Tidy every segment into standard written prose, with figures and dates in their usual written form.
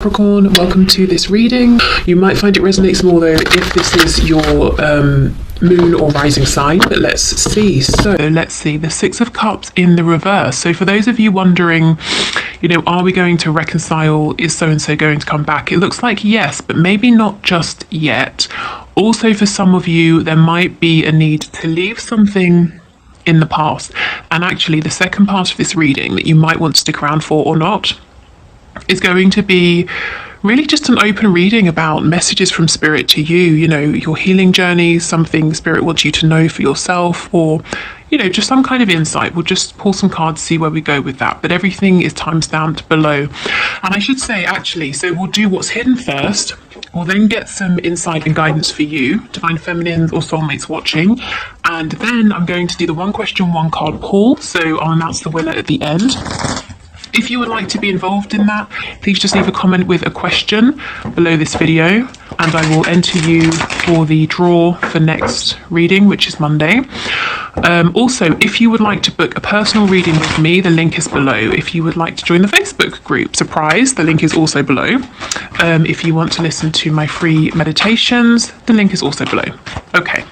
Capricorn, welcome to this reading. You might find it resonates more though if this is your moon or rising sign, but let's see. So let's see, the Six of Cups in the reverse. So for those of you wondering, are we going to reconcile? Is so-and-so going to come back? It looks like yes, but maybe not just yet. Also for some of you, there might be a need to leave something in the past. And actually the second part of this reading that you might want to stick around for or not is going to be really just an open reading about messages from spirit to you, your healing journey, something spirit wants you to know for yourself, or just some kind of insight. We'll just pull some cards, see where we go with that, but everything is time-stamped below. And I should say, actually, so we'll do what's hidden first. We'll then get some insight and guidance for you, divine feminines or soulmates watching, and then I'm going to do the one question, one card pull. So I'll announce the winner at the end. If you would like to be involved in that, please just leave a comment with a question below this video, and I will enter you for the draw for next reading, which is Monday. Also, if you would like to book a personal reading with me, the link is below. If you would like to join the Facebook group, surprise, the link is also below. If you want to listen to my free meditations, the link is also below. Okay,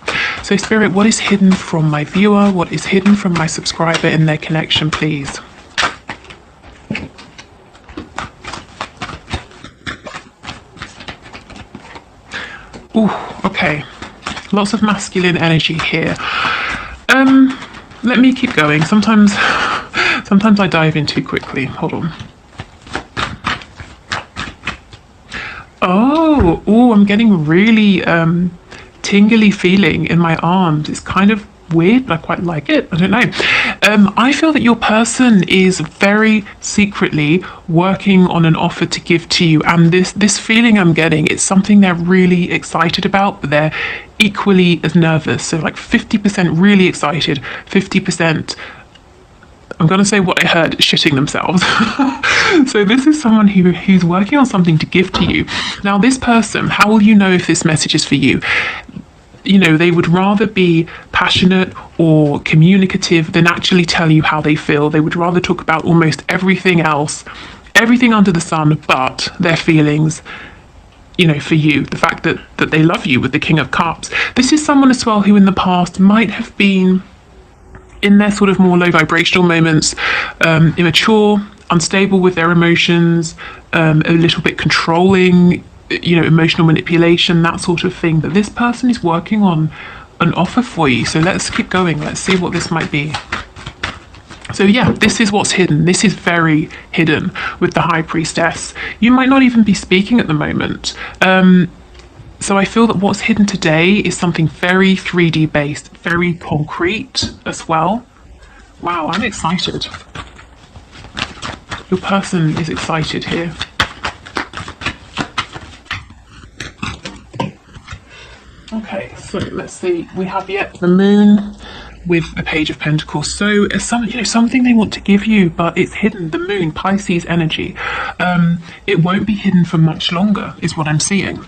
so Spirit, what is hidden from my viewer? What is hidden from my subscriber in their connection, please? Ooh, okay, lots of masculine energy here. Let me keep going. Sometimes I dive in too quickly. Hold on. Oh, I'm getting really tingly feeling in my arms. It's kind of weird, but I quite like it. I don't know. I feel that your person is very secretly working on an offer to give to you, and this feeling I'm getting, it's something they're really excited about, but they're equally as nervous. So like 50% really excited, 50%, I'm going to say what I heard, shitting themselves. So this is someone who's working on something to give to you. Now this person, how will you know if this message is for you? They would rather be passionate or communicative than actually tell you how they feel. They would rather talk about almost everything else, everything under the sun, but their feelings, for you, the fact that they love you with the King of Cups. This is someone as well who in the past might have been, in their sort of more low vibrational moments, immature, unstable with their emotions, a little bit controlling, emotional manipulation, that sort of thing. But this person is working on an offer for you. So let's keep going. Let's see what this might be. So yeah, this is what's hidden. This is very hidden with the High Priestess. You might not even be speaking at the moment. So I feel that what's hidden today is something very 3D based, very concrete as well. Wow, I'm excited. Your person is excited here. Okay, so let's see. We have the Moon with a Page of Pentacles. So something they want to give you, but it's hidden. The Moon, Pisces energy. It won't be hidden for much longer, is what I'm seeing.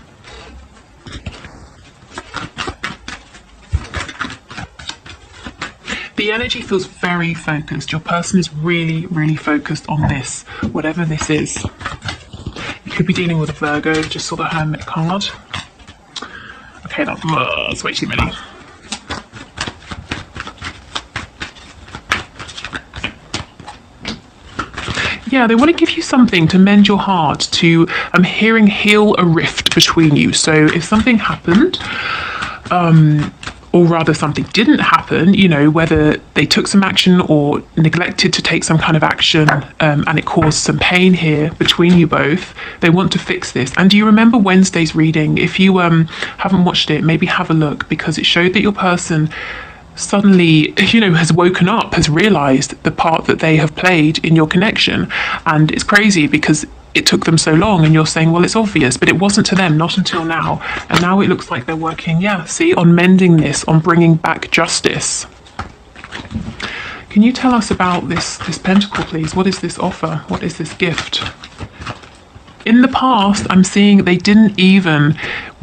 The energy feels very focused. Your person is really, really focused on this, whatever this is. You could be dealing with a Virgo. Just saw the Hermit card. Okay, that's way too many. Yeah, they want to give you something to mend your heart, to, I'm hearing, heal a rift between you. So if something happened, or rather something didn't happen, whether they took some action or neglected to take some kind of action, and it caused some pain here between you both, they want to fix this. And do you remember Wednesday's reading? If you haven't watched it, maybe have a look, because it showed that your person suddenly, has woken up, has realized the part that they have played in your connection. And it's crazy because it took them so long, and you're saying, well, it's obvious, but it wasn't to them, not until now. And now it looks like they're working, on mending this, on bringing back justice. Can you tell us about this pentacle, please? What is this offer? What is this gift? In the past, I'm seeing they didn't even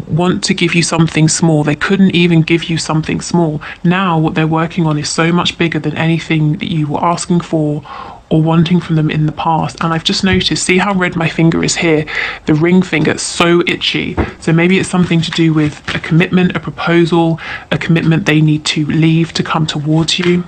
want to give you something small. They couldn't even give you something small. Now what they're working on is so much bigger than anything that you were asking for or wanting from them in the past. And I've just noticed, see how red my finger is here? The ring finger, it's so itchy. So maybe it's something to do with a commitment, a proposal, a commitment they need to leave to come towards you.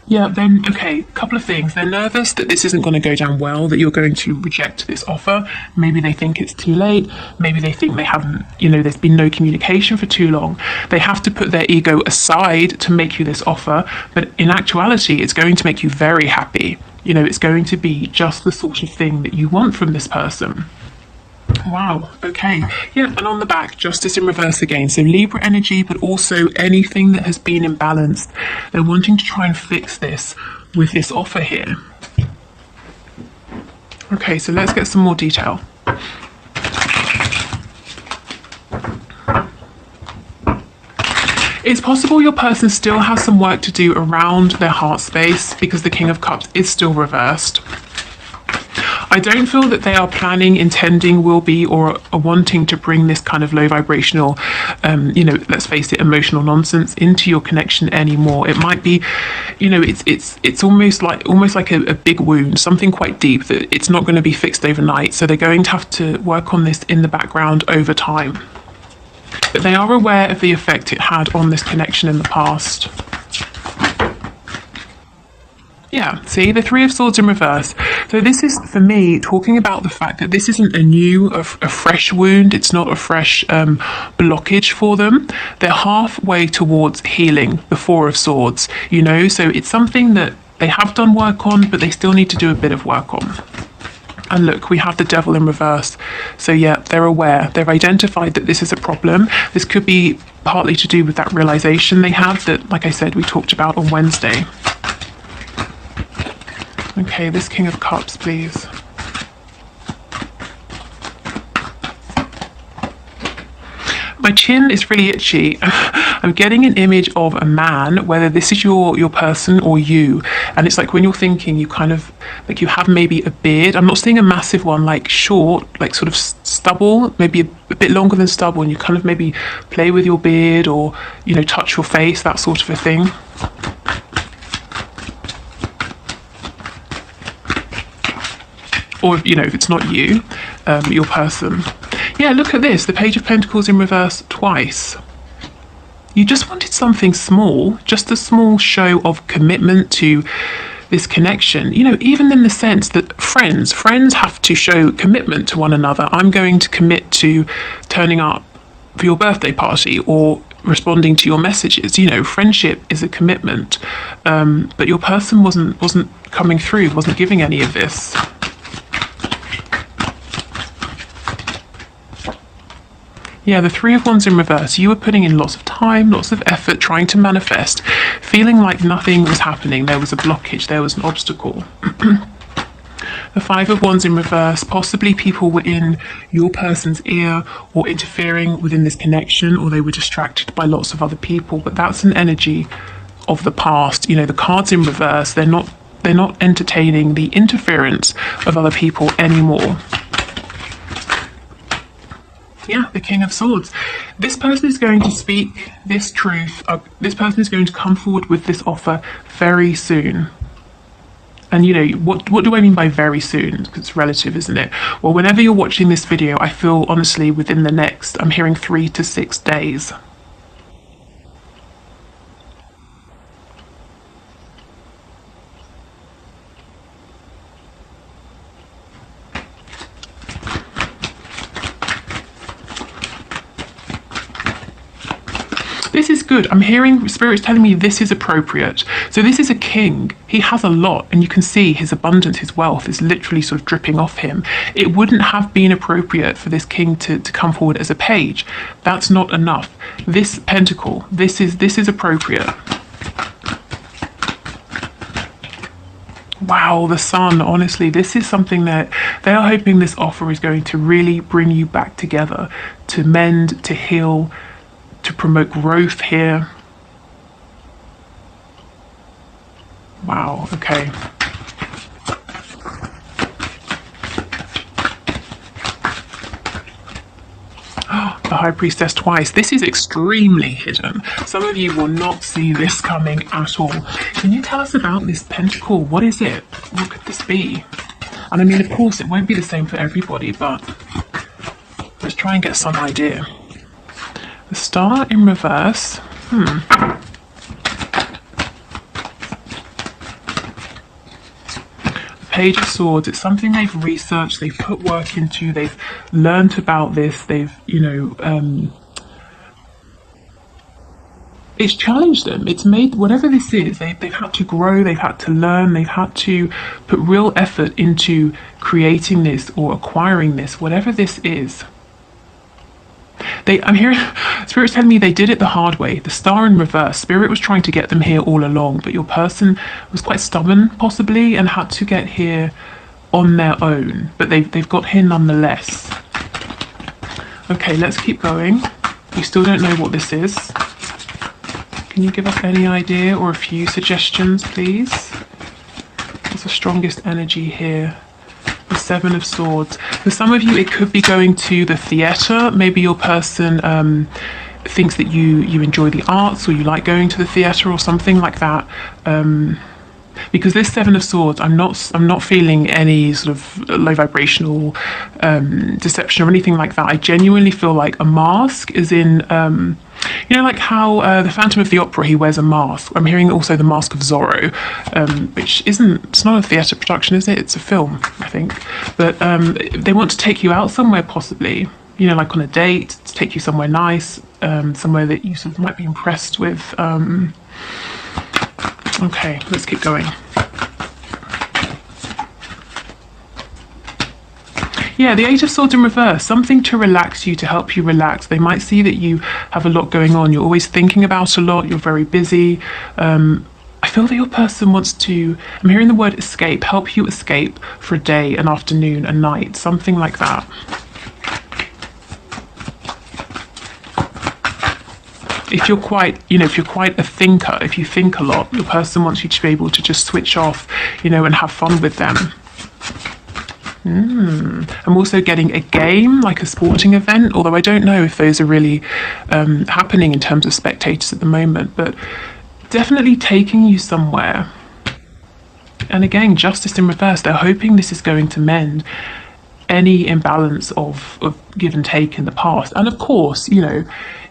Yeah, then, okay, a couple of things. They're nervous that this isn't going to go down well, that you're going to reject this offer. Maybe they think it's too late. Maybe they think they haven't, there's been no communication for too long. They have to put their ego aside to make you this offer. But in actuality, it's going to make you very happy. It's going to be just the sort of thing that you want from this person. Wow, okay. Yeah, and on the back, justice in reverse again. So Libra energy, but also anything that has been imbalanced. They're wanting to try and fix this with this offer here. Okay, so let's get some more detail. It's possible your person still has some work to do around their heart space because the King of Cups is still reversed. I don't feel that they are planning, intending, will be, or are wanting to bring this kind of low vibrational, let's face it, emotional nonsense into your connection anymore. It might be, it's almost like a big wound, something quite deep that it's not going to be fixed overnight. So they're going to have to work on this in the background over time. But they are aware of the effect it had on this connection in the past. Yeah, see, the Three of Swords in reverse. So this is, for me, talking about the fact that this isn't a fresh wound. It's not a fresh blockage for them. They're halfway towards healing, the Four of Swords, So it's something that they have done work on, but they still need to do a bit of work on. And look, we have the Devil in reverse. So yeah, they're aware. They've identified that this is a problem. This could be partly to do with that realization they have that, like I said, we talked about on Wednesday. Okay, this King of Cups, please. My chin is really itchy. I'm getting an image of a man, whether this is your person or you. And it's like when you're thinking, you kind of, like you have maybe a beard. I'm not seeing a massive one, like short, like sort of stubble, maybe a bit longer than stubble. And you kind of maybe play with your beard or, touch your face, that sort of a thing. Or, if it's not you, your person. Yeah, look at this. The Page of Pentacles in reverse twice. You just wanted something small, just a small show of commitment to this connection. Even in the sense that friends have to show commitment to one another. I'm going to commit to turning up for your birthday party or responding to your messages. Friendship is a commitment. But your person wasn't coming through, wasn't giving any of this. Yeah, the Three of Wands in reverse. You were putting in lots of time, lots of effort, trying to manifest, feeling like nothing was happening. There was a blockage, there was an obstacle. The Five of Wands in reverse. Possibly people were in your person's ear or interfering within this connection, or they were distracted by lots of other people. But that's an energy of the past. The cards in reverse, they're not entertaining the interference of other people anymore. Yeah, the King of Swords. This person is going to speak this truth. This person is going to come forward with this offer very soon. And what do I mean by very soon? Because it's relative, isn't it? Well, whenever you're watching this video, I feel honestly within the next, I'm hearing 3 to 6 days. This is good. I'm hearing spirits telling me this is appropriate. So this is a king. He has a lot, and you can see his abundance, his wealth is literally sort of dripping off him. It wouldn't have been appropriate for this king to come forward as a page. That's not enough. This pentacle, this is appropriate. Wow, the Sun, honestly, this is something that they are hoping this offer is going to really bring you back together, to mend, to heal, to promote growth here. Wow, okay. the High Priestess twice. This is extremely hidden. Some of you will not see this coming at all. Can you tell us about this pentacle? What is it? What could this be? And I mean, of course, it won't be the same for everybody, but let's try and get some idea. The Star in reverse. Page of Swords, it's something they've researched, they've put work into, they've learnt about this, they've, it's challenged them, it's made, whatever this is, they've had to grow, they've had to learn, they've had to put real effort into creating this or acquiring this, whatever this is. I'm hearing Spirit's telling me they did it the hard way. The Star in reverse. Spirit was trying to get them here all along, but your person was quite stubborn, possibly, and had to get here on their own. But they've got here nonetheless. Okay, let's keep going. We still don't know what this is. Can you give us any idea or a few suggestions, please? What's the strongest energy here? The Seven of Swords. For some of you, it could be going to the theatre. Maybe your person thinks that you enjoy the arts, or you like going to the theatre or something like that. Because this Seven of Swords, I'm not feeling any sort of low vibrational deception or anything like that. I genuinely feel like a mask is in, like how the Phantom of the Opera, he wears a mask. I'm hearing also the Mask of Zorro, which it's not a theatre production, is it? It's a film, I think. But they want to take you out somewhere, possibly, like on a date, to take you somewhere nice, somewhere that you sort of might be impressed with. Okay, let's keep going. Yeah, the Eight of Swords in reverse, something to relax you, to help you relax. They might see that you have a lot going on. You're always thinking about a lot. You're very busy. I feel that your person wants to, I'm hearing the word escape, help you escape for a day, an afternoon, a night, something like that. If you're quite a thinker, if you think a lot, your person wants you to be able to just switch off, and have fun with them. I'm also getting a game, like a sporting event, although I don't know if those are really happening in terms of spectators at the moment, but definitely taking you somewhere. And again, Justice in reverse, they're hoping this is going to mend any imbalance of give and take in the past. And of course,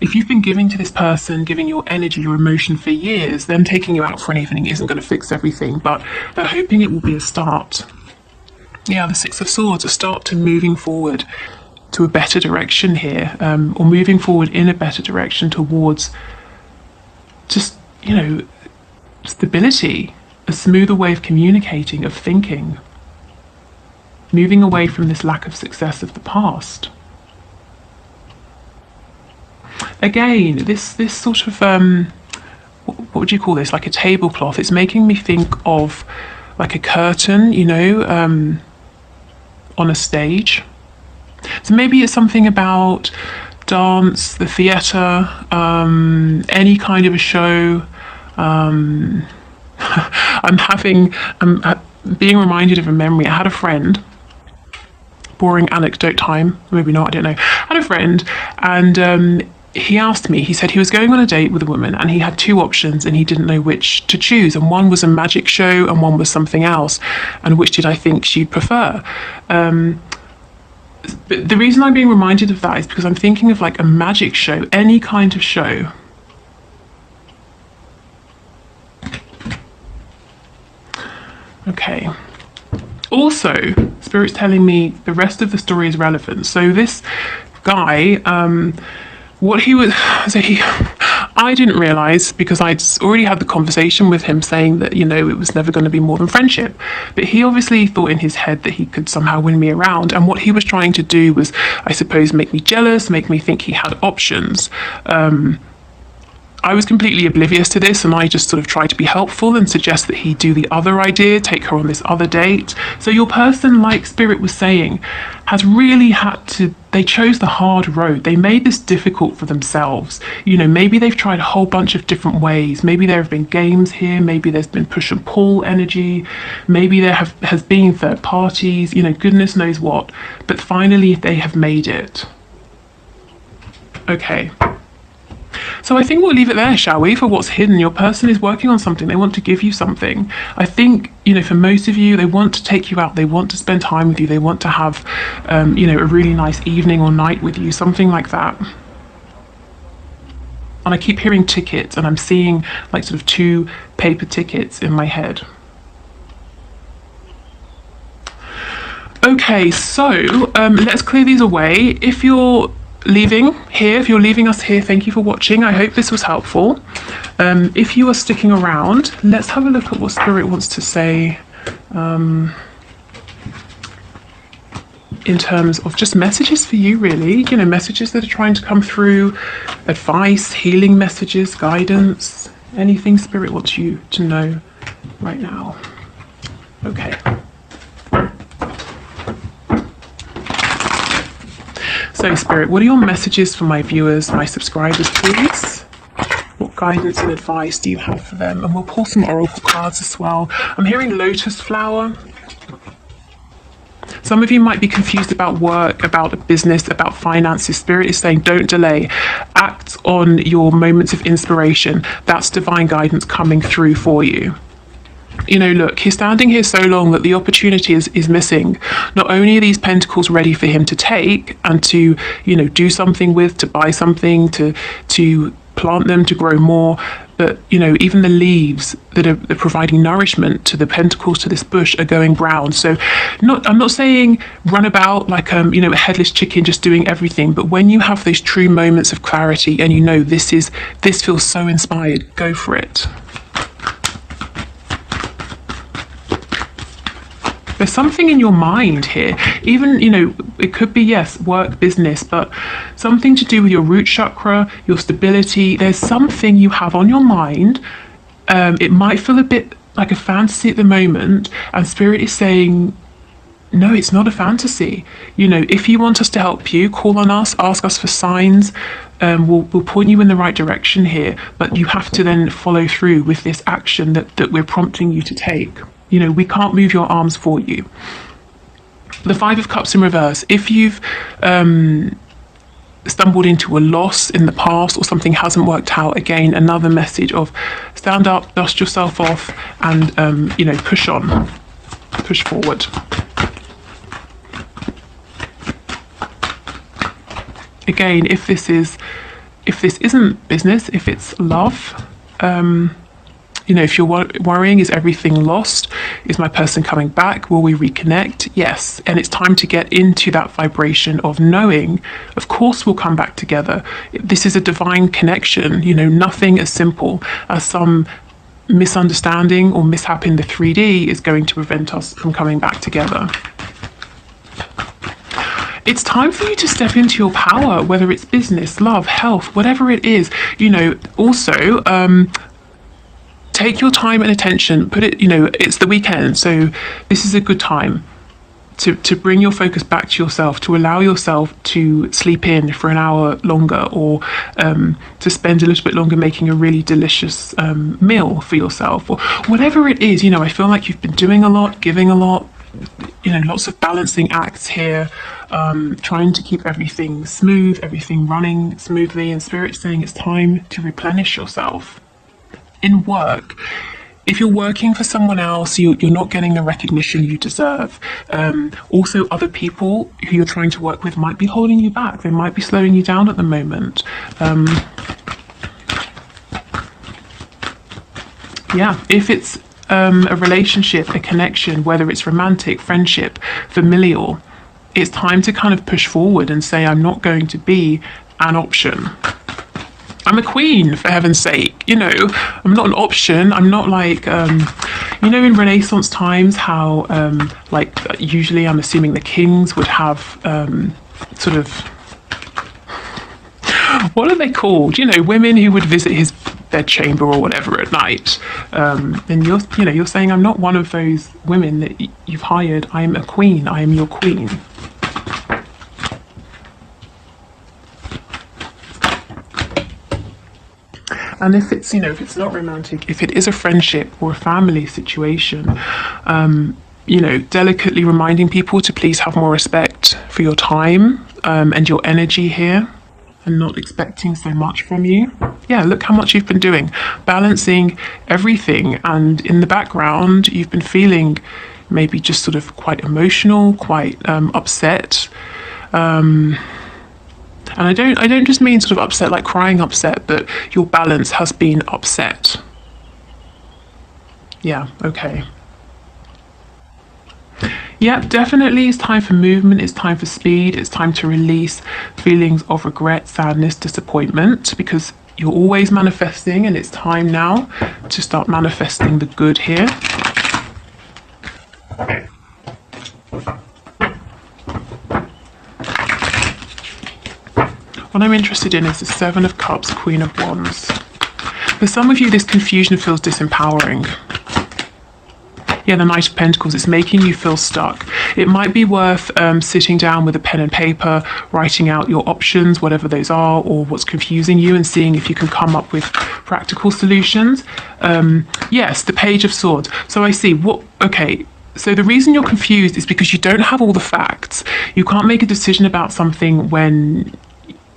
if you've been giving to this person, giving your energy, your emotion for years, them taking you out for an evening isn't going to fix everything, but they're hoping it will be a start. Yeah, the Six of Swords, a start to moving forward to a better direction here, or moving forward in a better direction towards just, stability, a smoother way of communicating, of thinking. Moving away from this lack of success of the past. Again, this sort of, what would you call this? Like a tablecloth. It's making me think of like a curtain, on a stage. So maybe it's something about dance, the theatre, any kind of a show. I'm being reminded of a memory. I had a friend, boring anecdote time, maybe not, I don't know. I had a friend, and he asked me, he said he was going on a date with a woman and he had two options and he didn't know which to choose, and one was a magic show and one was something else, and which did I think she'd prefer. But the reason I'm being reminded of that is because I'm thinking of like a magic show, any kind of show. Okay. Also, Spirit's telling me the rest of the story is relevant. So this guy, I didn't realise, because I'd already had the conversation with him saying that, it was never going to be more than friendship. But he obviously thought in his head that he could somehow win me around. And what he was trying to do was, I suppose, make me jealous, make me think he had options. I was completely oblivious to this, and I just sort of tried to be helpful and suggest that he do the other idea, take her on this other date. So your person, like Spirit was saying, has really had to, they chose the hard road. They made this difficult for themselves. Maybe they've tried a whole bunch of different ways. Maybe there have been games here. Maybe there's been push and pull energy. Maybe there has been third parties, goodness knows what. But finally, they have made it. Okay. So I think we'll leave it there, shall we, for what's hidden. Your person is working on something. They want to give you something. I think, for most of you, they want to take you out. They want to spend time with you. They want to have, a really nice evening or night with you, something like that. And I keep hearing tickets, and I'm seeing like sort of 2 paper tickets in my head. Okay, so let's clear these away. If you're leaving us here, thank you for watching. I hope this was helpful. If you are sticking around, let's have a look at what Spirit wants to say in terms of just messages for you, really. Messages that are trying to come through, advice, healing messages, guidance, anything Spirit wants you to know right now. Okay. So, Spirit, what are your messages for my viewers, my subscribers, please? What guidance and advice do you have for them? And we'll pull some oracle cards as well. I'm hearing lotus flower. Some of you might be confused about work, about a business, about finances. Spirit is saying don't delay. Act on your moments of inspiration. That's divine guidance coming through for you. Look, he's standing here so long that the opportunity is missing. Not only are these pentacles ready for him to take and to, do something with, to buy something, to plant them, to grow more, but, even the leaves that are providing nourishment to the pentacles, to this bush, are going brown. So I'm not saying run about like, a headless chicken just doing everything. But when you have those true moments of clarity and this feels so inspired, go for it. There's something in your mind here, even, it could be, yes, work, business, but something to do with your root chakra, your stability. There's something you have on your mind. It might feel a bit like a fantasy at the moment, and Spirit is saying, no, it's not a fantasy. If you want us to help you, call on us, ask us for signs. We'll point you in the right direction here, but you have to then follow through with this action that we're prompting you to take. We can't move your arms for you. The 5 of Cups in reverse. If you've stumbled into a loss in the past or something hasn't worked out, again, another message of stand up, dust yourself off, and push on, push forward. Again, if this isn't business, if it's love, if you're worrying, is everything lost? Is my person coming back? Will we reconnect? Yes. And it's time to get into that vibration of knowing, of course, we'll come back together. This is a divine connection, nothing as simple as some misunderstanding or mishap in the 3D is going to prevent us from coming back together. It's time for you to step into your power, whether it's business, love, health, whatever it is. Also, take your time and attention, put it, it's the weekend, so this is a good time to bring your focus back to yourself, to allow yourself to sleep in for an hour longer, or to spend a little bit longer making a really delicious meal for yourself, or whatever it is. I feel like you've been doing a lot, giving a lot, lots of balancing acts here, trying to keep everything smooth, everything running smoothly, and Spirit's saying it's time to replenish yourself. In work, if you're working for someone else, you're not getting the recognition you deserve. Also, other people who you're trying to work with might be holding you back. They might be slowing you down at the moment. If it's a relationship, a connection, whether it's romantic, friendship, familial, it's time to kind of push forward and say, I'm not going to be an option. I'm a queen, for heaven's sake. I'm not an option. I'm not like, in Renaissance times, how, usually I'm assuming the kings would have sort of, what are they called? Women who would visit his bedchamber or whatever at night. And you're saying, I'm not one of those women that you've hired. I am a queen. I am your queen. And if it's, if it's not romantic, if it is a friendship or a family situation, delicately reminding people to please have more respect for your time and your energy here. and not expecting so much from you. Yeah, look how much you've been doing, balancing everything, and in the background you've been feeling maybe just sort of quite emotional, quite upset. And I don't just mean sort of upset like crying upset, but your balance has been upset. Yeah, okay. Yeah, definitely it's time for movement, it's time for speed, it's time to release feelings of regret, sadness, disappointment, because you're always manifesting, and it's time now to start manifesting the good here. What I'm interested in is the Seven of Cups, Queen of Wands. For some of you, this confusion feels disempowering. Yeah, the Knight of Pentacles, it's making you feel stuck. It might be worth sitting down with a pen and paper, writing out your options, whatever those are, or what's confusing you, and seeing if you can come up with practical solutions. Yes, the Page of Swords. So I see okay. So the reason you're confused is because you don't have all the facts. You can't make a decision about something when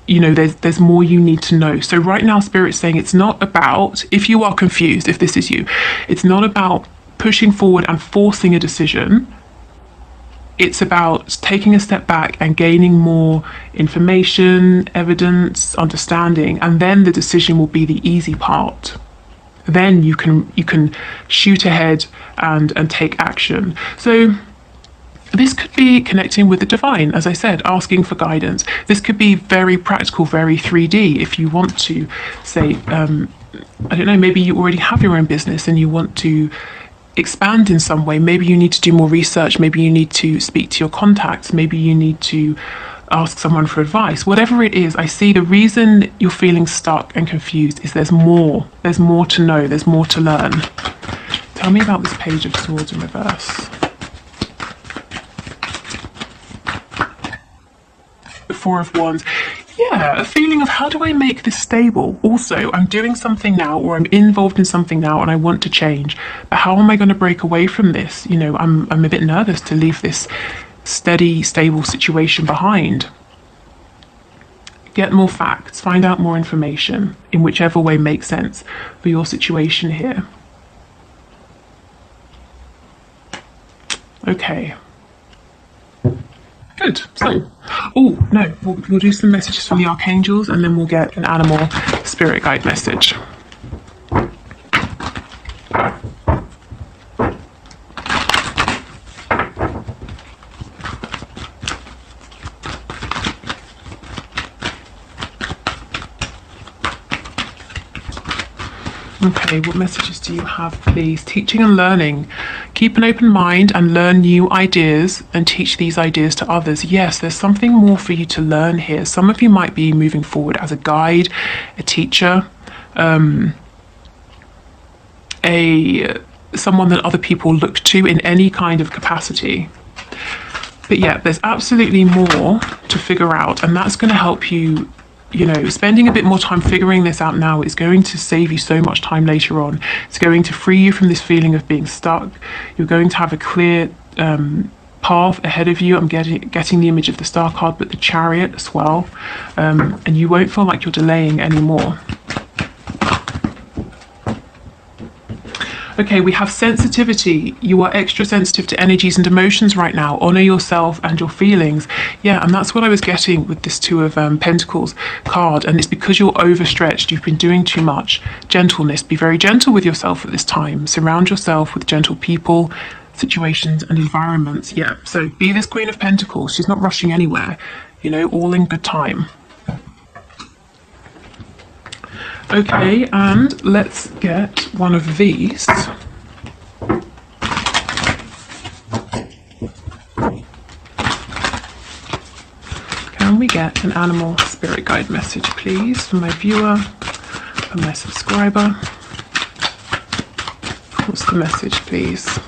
there's more you need to know. So right now, Spirit's saying it's not about, if you are confused, if this is you, it's not about pushing forward and forcing a decision. It's about taking a step back and gaining more information, evidence, understanding, and then the decision will be the easy part. Then you can shoot ahead and take action. So this could be connecting with the divine, as I said, asking for guidance. This could be very practical, very 3D. If you want to say, I don't know, maybe you already have your own business and you want to expand in some way. Maybe you need to do more research. Maybe you need to speak to your contacts. Maybe you need to ask someone for advice. Whatever it is, I see the reason you're feeling stuck and confused is there's more. There's more to know. There's more to learn. Tell me about this Page of Swords in reverse. The Four of Wands. Yeah, a feeling of how do I make this stable? Also, I'm doing something now, or I'm involved in something now and I want to change. But how am I going to break away from this? I'm a bit nervous to leave this steady, stable situation behind. Get more facts, find out more information in whichever way makes sense for your situation here. Okay. Good. So, oh no, we'll do some messages from the archangels, and then we'll get an animal spirit guide message. Okay, what messages do you have, please? Teaching and learning. Keep an open mind and learn new ideas and teach these ideas to others. Yes, there's something more for you to learn here. Some of you might be moving forward as a guide, a teacher, someone that other people look to in any kind of capacity. But yeah, there's absolutely more to figure out, and that's going to help you. Spending a bit more time figuring this out now is going to save you so much time later on. It's going to free you from this feeling of being stuck. You're going to have a clear path ahead of you. I'm getting the image of the Star card, but the Chariot as well. And you won't feel like you're delaying anymore. Okay, we have sensitivity. You are extra sensitive to energies and emotions right now. Honor yourself and your feelings. Yeah, and that's what I was getting with this Two of Pentacles card. And it's because you're overstretched. You've been doing too much. Gentleness. Be very gentle with yourself at this time. Surround yourself with gentle people, situations and environments. Yeah, so be this Queen of Pentacles. She's not rushing anywhere. All in good time. Okay, and let's get one of these. Can we get an animal spirit guide message, please, from my viewer, from my subscriber? What's the message, please?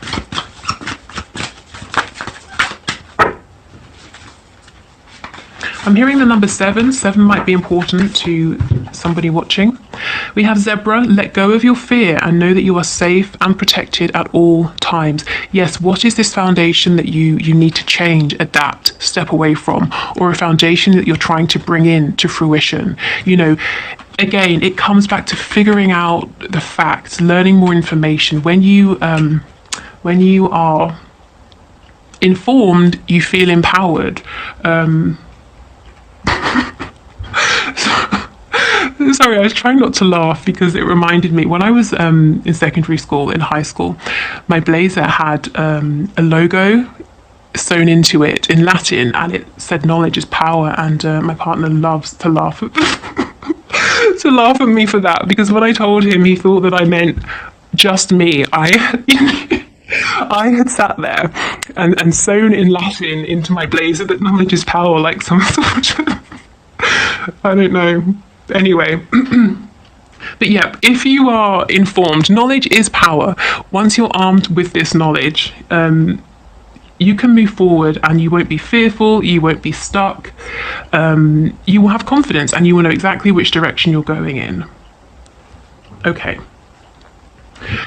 I'm hearing the number 7. 7 might be important to somebody watching. We have Zebra, let go of your fear and know that you are safe and protected at all times. Yes, what is this foundation that you need to change, adapt, step away from, or a foundation that you're trying to bring in to fruition? You know, again, it comes back to figuring out the facts, learning more information. When you are informed, you feel empowered. Sorry, I was trying not to laugh because it reminded me when I was in secondary school, in high school, my blazer had a logo sewn into it in Latin, and it said "knowledge is power." And my partner loves to laugh at to laugh at me for that, because when I told him, he thought that I meant just me. I had sat there and sewn in Latin into my blazer that knowledge is power, like some sort of I don't know. Anyway, but yeah, if you are informed, knowledge is power. Once you're armed with this knowledge, you can move forward and you won't be fearful, you won't be stuck. You will have confidence and you will know exactly which direction you're going in. Okay.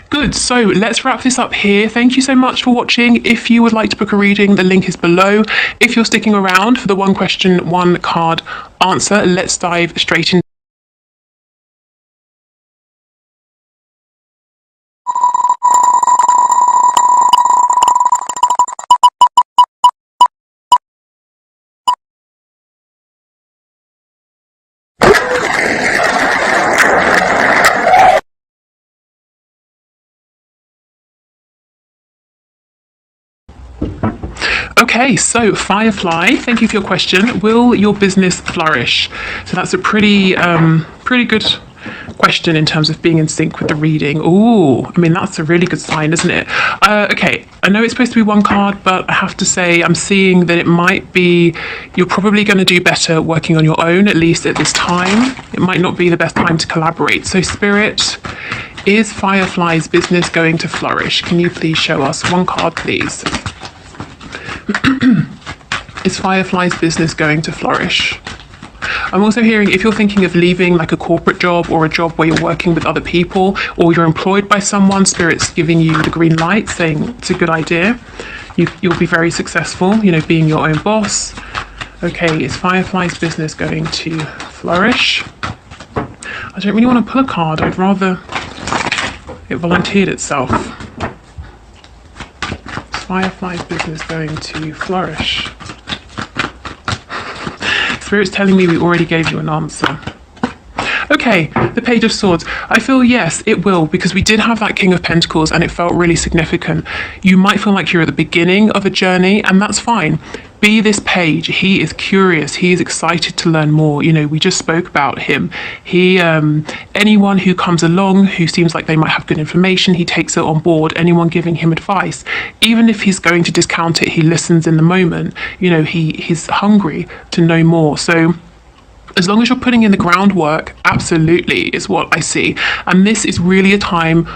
Good, so let's wrap this up here. Thank you so much for watching. If you would like to book a reading, the link is below. If you're sticking around for the one question, one card answer, let's dive straight in. Okay, so Firefly, thank you for your question. Will your business flourish? So that's a pretty good question in terms of being in sync with the reading. Ooh, I mean, that's a really good sign, isn't it? Okay, I know it's supposed to be one card, but I have to say I'm seeing that it might be, you're probably going to do better working on your own, at least at this time. It might not be the best time to collaborate. So Spirit, is Firefly's business going to flourish? Can you please show us one card, please? Is Firefly's business going to flourish? I'm also hearing if you're thinking of leaving like a corporate job or a job where you're working with other people or you're employed by someone, Spirit's giving you the green light saying it's a good idea. You'll be very successful, you know, being your own boss. Okay, is Firefly's business going to flourish? I don't really want to pull a card. I'd rather it volunteered itself. Firefly's business going to flourish? Spirit's telling me we already gave you an answer. Okay, the Page of Swords. I feel yes, it will, because we did have that King of Pentacles and it felt really significant. You might feel like you're at the beginning of a journey, and that's fine. Be this Page. He is curious. He is excited to learn more. You know, we just spoke about him. He, anyone who comes along who seems like they might have good information, he takes it on board. Anyone giving him advice, even if he's going to discount it, he listens in the moment. You know, he's hungry to know more. So as long as you're putting in the groundwork, absolutely is what I see. And this is really a time